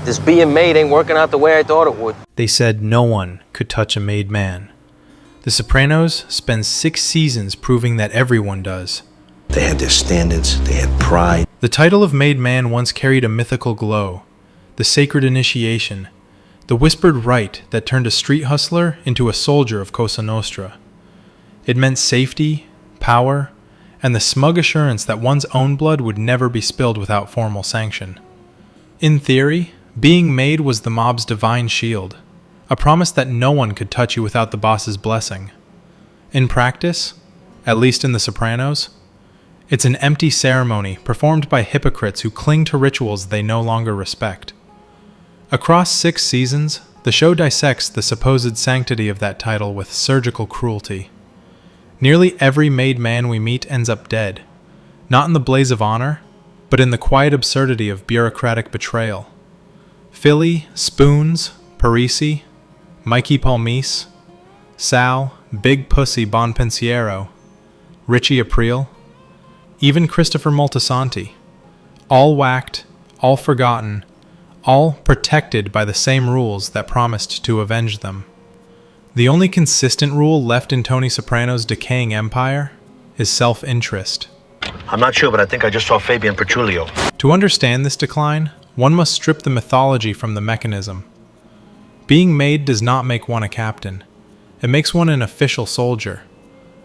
This being made ain't working out the way I thought it would. They said no one could touch a made man. The Sopranos spend 6 seasons proving that everyone does. They had their standards, they had pride. The title of made man once carried a mythical glow, the sacred initiation, the whispered rite that turned a street hustler into a soldier of Cosa Nostra. It meant safety, power, and the smug assurance that one's own blood would never be spilled without formal sanction. In theory, being made was the mob's divine shield, a promise that no one could touch you without the boss's blessing. In practice, at least in The Sopranos, it's an empty ceremony performed by hypocrites who cling to rituals they no longer respect. Across 6 seasons, the show dissects the supposed sanctity of that title with surgical cruelty. Nearly every made man we meet ends up dead, not in the blaze of honor, but in the quiet absurdity of bureaucratic betrayal. Philly, Spoons, Parisi, Mikey Palmise, Sal, Big Pussy Bonpensiero, Richie Aprile, even Christopher Moltisanti, all whacked, all forgotten, all protected by the same rules that promised to avenge them. The only consistent rule left in Tony Soprano's decaying empire is self-interest. I'm not sure, but I think I just saw Fabian Petrullio. To understand this decline, one must strip the mythology from the mechanism. Being made does not make one a captain. It makes one an official soldier,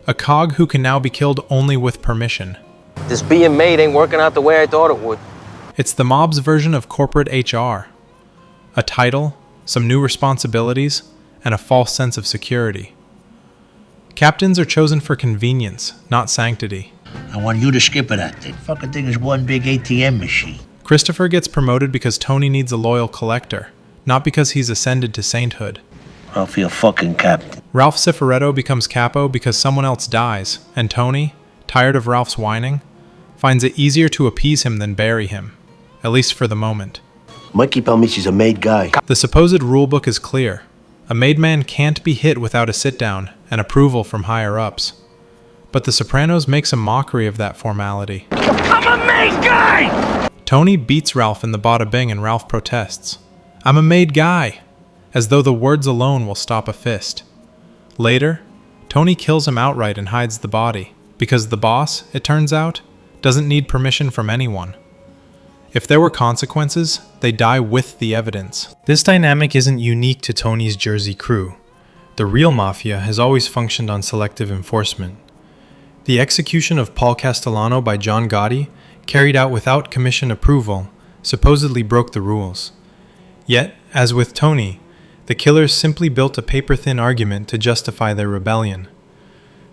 a cog who can now be killed only with permission. This being made ain't working out the way I thought it would. It's the mob's version of corporate HR. A title, some new responsibilities, and a false sense of security. Captains are chosen for convenience, not sanctity. I want you to skip that thing. Fucking thing is one big ATM machine. Christopher gets promoted because Tony needs a loyal collector, not because he's ascended to sainthood. I'll be a fucking captain. Ralph Cifaretto becomes capo because someone else dies, and Tony, tired of Ralph's whining, finds it easier to appease him than bury him, at least for the moment. Mikey Palmice's a made guy. The supposed rulebook is clear. A made man can't be hit without a sit-down and approval from higher-ups. But The Sopranos makes a mockery of that formality. I'm a made guy! Tony beats Ralph in the bada bing and Ralph protests. "I'm a made guy," as though the words alone will stop a fist. Later, Tony kills him outright and hides the body, because the boss, it turns out, doesn't need permission from anyone. If there were consequences, they die with the evidence. This dynamic isn't unique to Tony's Jersey crew. The real mafia has always functioned on selective enforcement. The execution of Paul Castellano by John Gotti, carried out without commission approval, supposedly broke the rules. Yet, as with Tony, the killers simply built a paper-thin argument to justify their rebellion.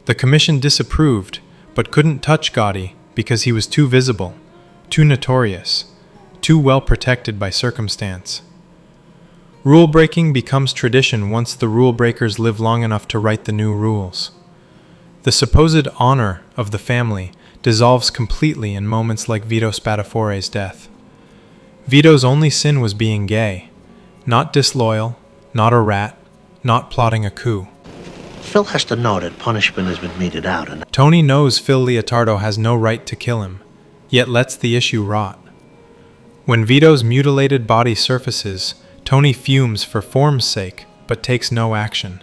The commission disapproved, but couldn't touch Gotti because he was too visible, too notorious, too well protected by circumstance. Rule-breaking becomes tradition once the rule-breakers live long enough to write the new rules. The supposed honor of the family dissolves completely in moments like Vito Spatafore's death. Vito's only sin was being gay, not disloyal, not a rat, not plotting a coup. Phil has to know that punishment has been meted out. And Tony knows Phil Leotardo has no right to kill him, yet lets the issue rot. When Vito's mutilated body surfaces, Tony fumes for form's sake, but takes no action.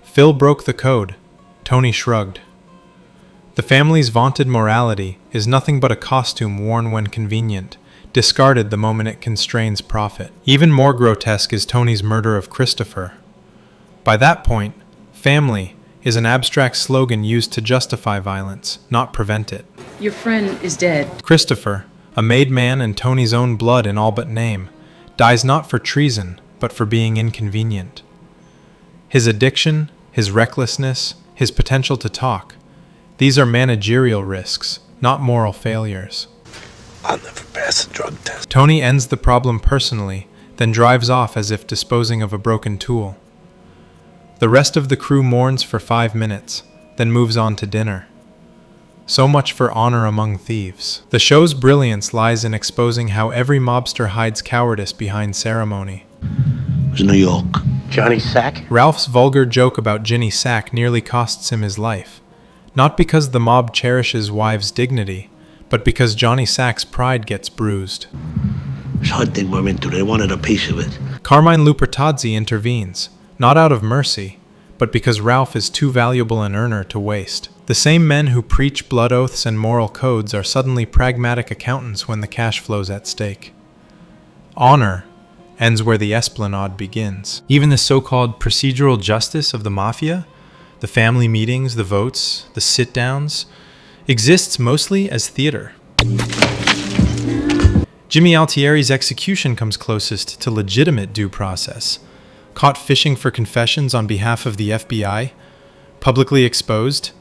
Phil broke the code. Tony shrugged. The family's vaunted morality is nothing but a costume worn when convenient, discarded the moment it constrains profit. Even more grotesque is Tony's murder of Christopher. By that point, family is an abstract slogan used to justify violence, not prevent it. Your friend is dead. Christopher, a made man and Tony's own blood in all but name, dies not for treason, but for being inconvenient. His addiction, his recklessness, his potential to talk, these are managerial risks, not moral failures. I'll never pass a drug test. Tony ends the problem personally, then drives off as if disposing of a broken tool. The rest of the crew mourns for 5 minutes, then moves on to dinner. So much for honor among thieves. The show's brilliance lies in exposing how every mobster hides cowardice behind ceremony. it was New York. Johnny Sack? Ralph's vulgar joke about Ginny Sack nearly costs him his life, not because the mob cherishes wives' dignity, but because Johnny Sack's pride gets bruised. This hunting we're into, they wanted a piece of it. Carmine Lupertazzi intervenes, not out of mercy, but because Ralph is too valuable an earner to waste. The same men who preach blood oaths and moral codes are suddenly pragmatic accountants when the cash flow's at stake. Honor ends where the esplanade begins. Even the so-called procedural justice of the mafia, the family meetings, the votes, the sit-downs, exists mostly as theater. Jimmy Altieri's execution comes closest to legitimate due process. Caught fishing for confessions on behalf of the FBI, publicly exposed,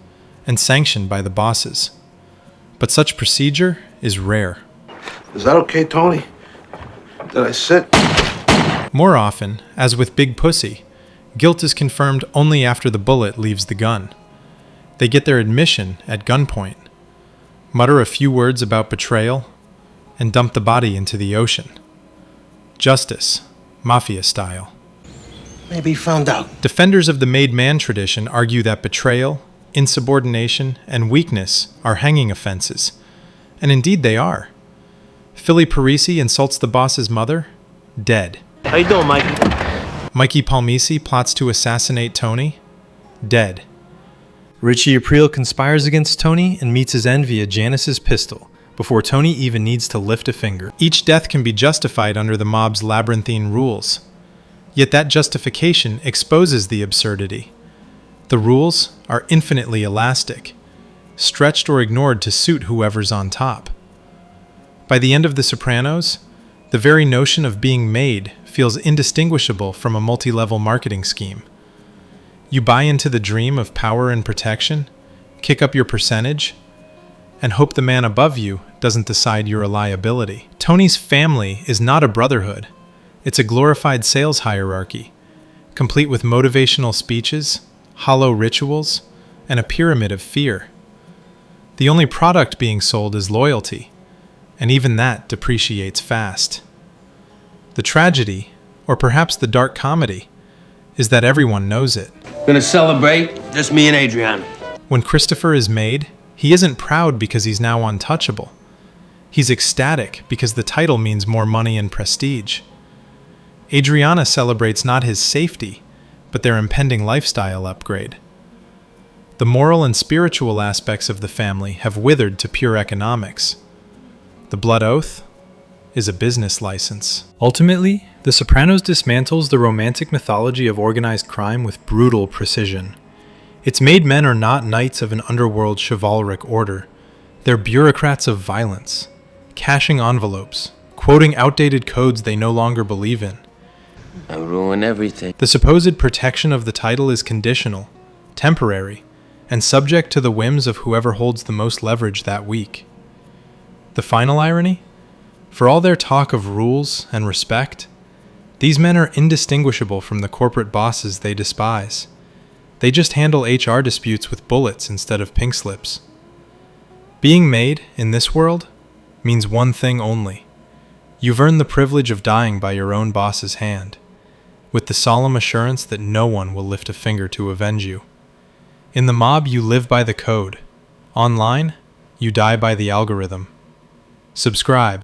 and sanctioned by the bosses. But such procedure is rare. Is that okay, Tony? Did I sit? More often, as with Big Pussy, guilt is confirmed only after the bullet leaves the gun. They get their admission at gunpoint, mutter a few words about betrayal, and dump the body into the ocean. Justice, mafia style. Maybe he found out. Defenders of the made man tradition argue that betrayal, insubordination, and weakness are hanging offenses. And indeed they are. Philly Parisi insults the boss's mother, dead. How you doing, Mikey? Mikey Palmisi plots to assassinate Tony, dead. Richie April conspires against Tony and meets his end via Janice's pistol, before Tony even needs to lift a finger. Each death can be justified under the mob's labyrinthine rules. Yet that justification exposes the absurdity. The rules are infinitely elastic, stretched or ignored to suit whoever's on top. By the end of The Sopranos, the very notion of being made feels indistinguishable from a multi-level marketing scheme. You buy into the dream of power and protection, kick up your percentage, and hope the man above you doesn't decide you're a liability. Tony's family is not a brotherhood. It's a glorified sales hierarchy, complete with motivational speeches, hollow rituals, and a pyramid of fear. The only product being sold is loyalty, and even that depreciates fast. The tragedy, or perhaps the dark comedy, is that everyone knows it. Gonna celebrate? Just me and Adriana. When Christopher is made, he isn't proud because he's now untouchable. He's ecstatic because the title means more money and prestige. Adriana celebrates not his safety, but their impending lifestyle upgrade. The moral and spiritual aspects of the family have withered to pure economics. The blood oath is a business license. Ultimately, The Sopranos dismantles the romantic mythology of organized crime with brutal precision. Its made men are not knights of an underworld chivalric order. They're bureaucrats of violence, cashing envelopes, quoting outdated codes they no longer believe in. I ruin everything. The supposed protection of the title is conditional, temporary, and subject to the whims of whoever holds the most leverage that week. The final irony? For all their talk of rules and respect, these men are indistinguishable from the corporate bosses they despise. They just handle HR disputes with bullets instead of pink slips. Being made, in this world, means one thing only. You've earned the privilege of dying by your own boss's hand, with the solemn assurance that no one will lift a finger to avenge you. In the mob, you live by the code. Online, you die by the algorithm. Subscribe.